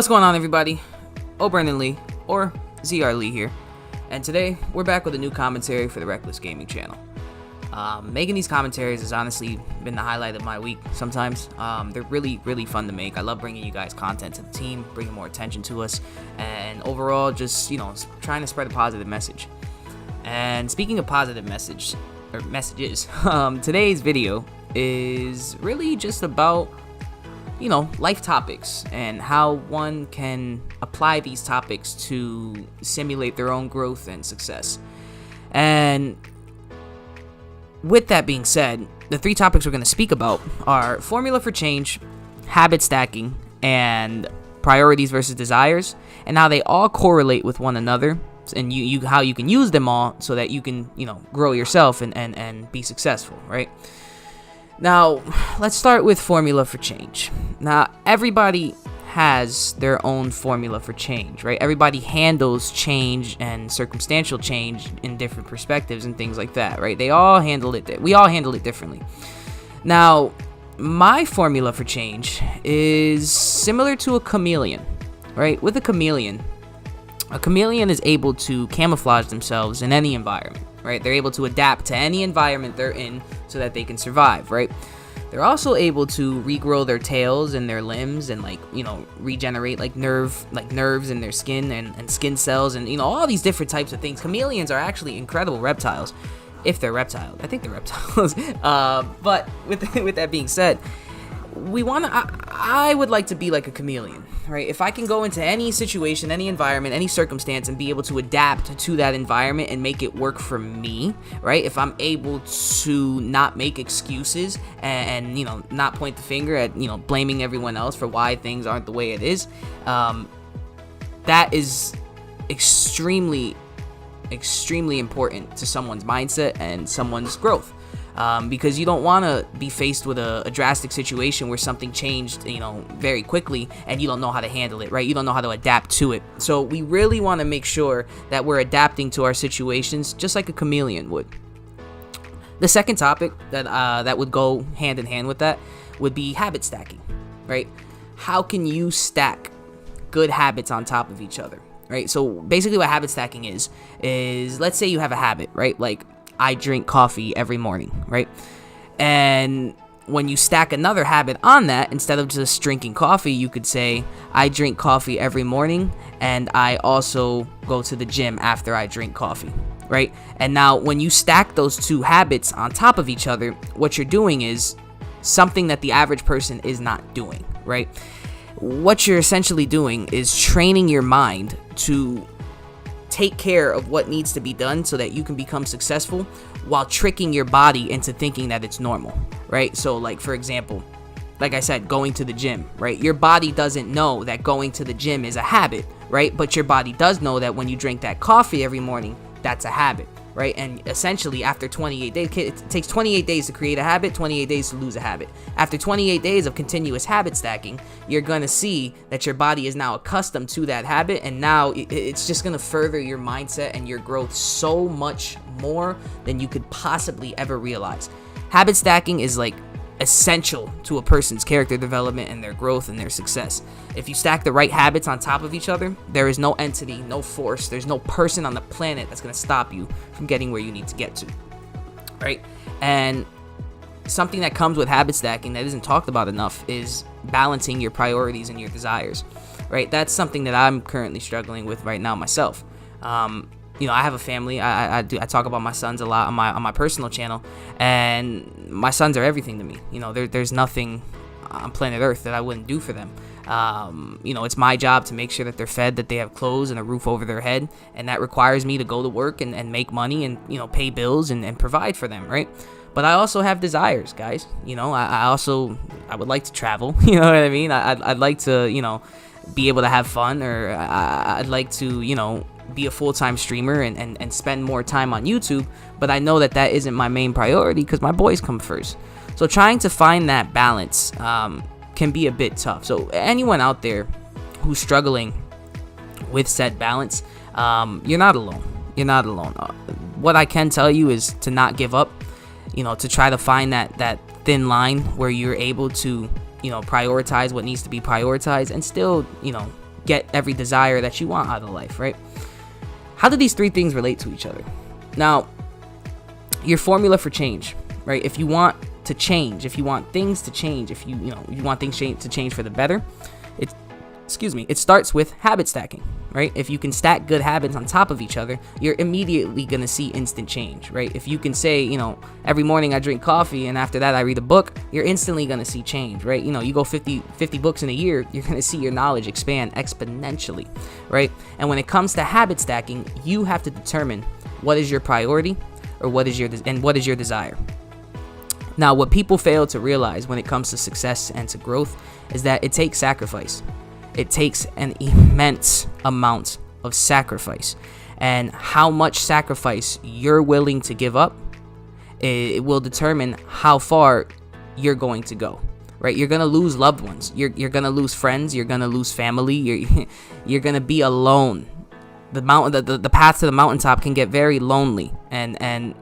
What's going on, everybody? oBrandonLee, or ZR Lee here, and today we're back with a new commentary for the Reckless Gaming channel. Making these commentaries has honestly been the highlight of my week sometimes. They're really fun to make. I love bringing you guys content to the team, bringing more attention to us, and overall just, trying to spread a positive message. And speaking of positive messages, today's video is really just about life topics and how one can apply these topics to simulate their own growth and success. And with that being said, the three topics we're going to speak about are formula for change, habit stacking, and priorities versus desires, and how they all correlate with one another, and how you can use them all so that you can grow yourself and be successful, right? Now, let's start with formula for change. Now, everybody has their own formula for change, right? Everybody handles change and circumstantial change in different perspectives and things like that, right? We all handle it differently. Now, my formula for change is similar to a chameleon, right? With a chameleon is able to camouflage themselves in any environment, right? They're able to adapt to any environment they're in so that they can survive, right? They're also able to regrow their tails and their limbs and regenerate nerves in their skin and skin cells and all these different types of things. Chameleons are actually incredible reptiles, if they're reptiles. I think they're reptiles. But with that being said, I would like to be like a chameleon, right? If I can go into any situation, any environment, any circumstance, and be able to adapt to that environment and make it work for me, right? If I'm able to not make excuses and not point the finger at blaming everyone else for why things aren't the way it is, that is extremely important to someone's mindset and someone's growth. Because you don't want to be faced with a drastic situation where something changed, very quickly, and you don't know how to handle it, right? You don't know how to adapt to it. So we really want to make sure that we're adapting to our situations just like a chameleon would. The second topic that would go hand in hand with that would be habit stacking, right? How can you stack good habits on top of each other, right? So basically what habit stacking is let's say you have a habit, right? Like, I drink coffee every morning, right? And when you stack another habit on that, instead of just drinking coffee, you could say, I drink coffee every morning, and I also go to the gym after I drink coffee, right? And now when you stack those two habits on top of each other, what you're doing is something that the average person is not doing, right? What you're essentially doing is training your mind to take care of what needs to be done so that you can become successful while tricking your body into thinking that it's normal, right? So like, for example, like I said, going to the gym, right? Your body doesn't know that going to the gym is a habit, right? But your body does know that when you drink that coffee every morning, that's a habit, right? And essentially after 28 days, it takes 28 days to create a habit, 28 days to lose a habit. After 28 days of continuous habit stacking, you're going to see that your body is now accustomed to that habit, and now it's just going to further your mindset and your growth so much more than you could possibly ever realize. Habit stacking is like essential to a person's character development and their growth and their success. If you stack the right habits on top of each other, there is no entity, no force, there's no person on the planet that's going to stop you from getting where you need to get to, right? And something that comes with habit stacking that isn't talked about enough is balancing your priorities and your desires, right? That's something that I'm currently struggling with right now myself. I have a family. I talk about my sons a lot on my personal channel, and my sons are everything to me. There's nothing on planet Earth that I wouldn't do for them. It's my job to make sure that they're fed, that they have clothes and a roof over their head, and that requires me to go to work and make money and pay bills and provide for them, right? But I also have desires, guys. I would like to travel. You know what I mean? I'd like to be able to have fun, or I'd like to be a full-time streamer and spend more time on YouTube, but I know that isn't my main priority because my boys come first. So trying to find that balance can be a bit tough. So anyone out there who's struggling with said balance, you're not alone. What I can tell you is to not give up, to try to find that thin line where you're able to, prioritize what needs to be prioritized and still, get every desire that you want out of life, right? How do these three things relate to each other? Now, your formula for change, right? If you want to change, if you want things to change, if you want things to change for the better, it starts with habit stacking, right? If you can stack good habits on top of each other, you're immediately going to see instant change, right? If you can say, every morning I drink coffee and after that I read a book, you're instantly going to see change, right? You go 50 books in a year, you're going to see your knowledge expand exponentially, right? And when it comes to habit stacking, you have to determine what is your priority or what is your desire. Now, what people fail to realize when it comes to success and to growth is that it takes sacrifice. It takes an immense amount of sacrifice. And how much sacrifice you're willing to give up, it will determine how far you're going to go, right? You're going to lose loved ones. You're going to lose friends. You're going to lose family. You're going to be alone. The path to the mountaintop can get very lonely. And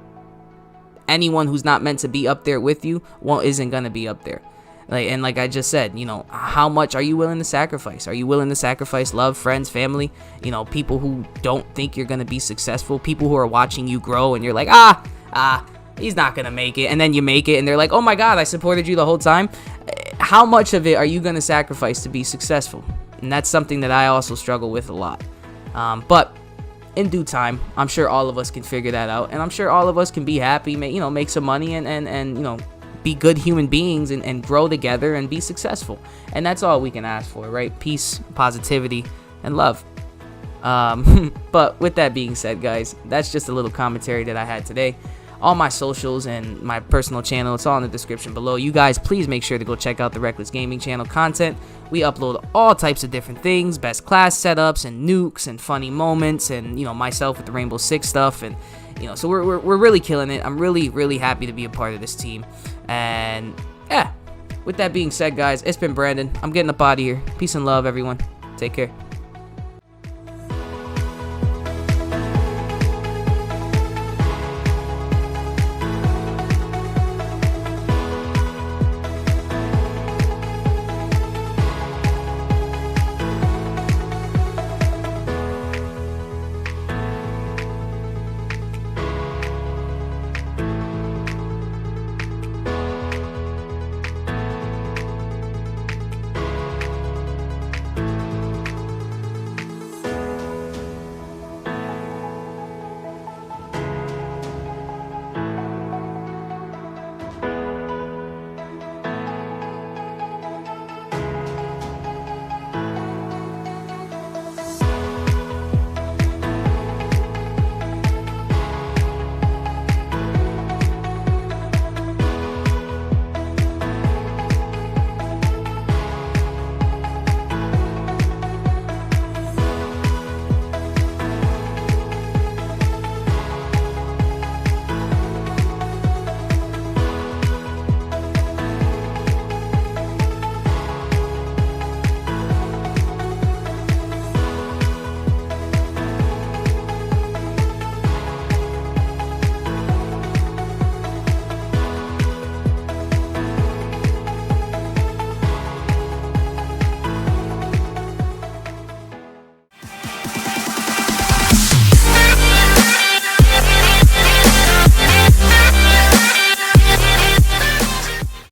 anyone who's not meant to be up there with you, isn't going to be up there. Like I just said, how much are you willing to sacrifice? Are you willing to sacrifice love, friends, family? People who don't think you're going to be successful, people who are watching you grow and you're like, he's not going to make it. And then you make it and they're like, oh my God, I supported you the whole time. How much of it are you going to sacrifice to be successful? And that's something that I also struggle with a lot. But in due time, I'm sure all of us can figure that out. And I'm sure all of us can be happy, make some money and be good human beings and grow together and be successful. And that's all we can ask for, right? Peace, positivity, and love. But with that being said, guys, that's just a little commentary that I had today. All my socials and my personal channel, it's all in the description below. You guys, please make sure to go check out the Reckless Gaming channel content. We upload all types of different things, best class setups and nukes and funny moments and, myself with the Rainbow Six stuff. And, so we're really killing it. I'm really, really happy to be a part of this team. And yeah, with that being said, guys, it's been Brandon. I'm getting up out of here. Peace and love, everyone. Take care.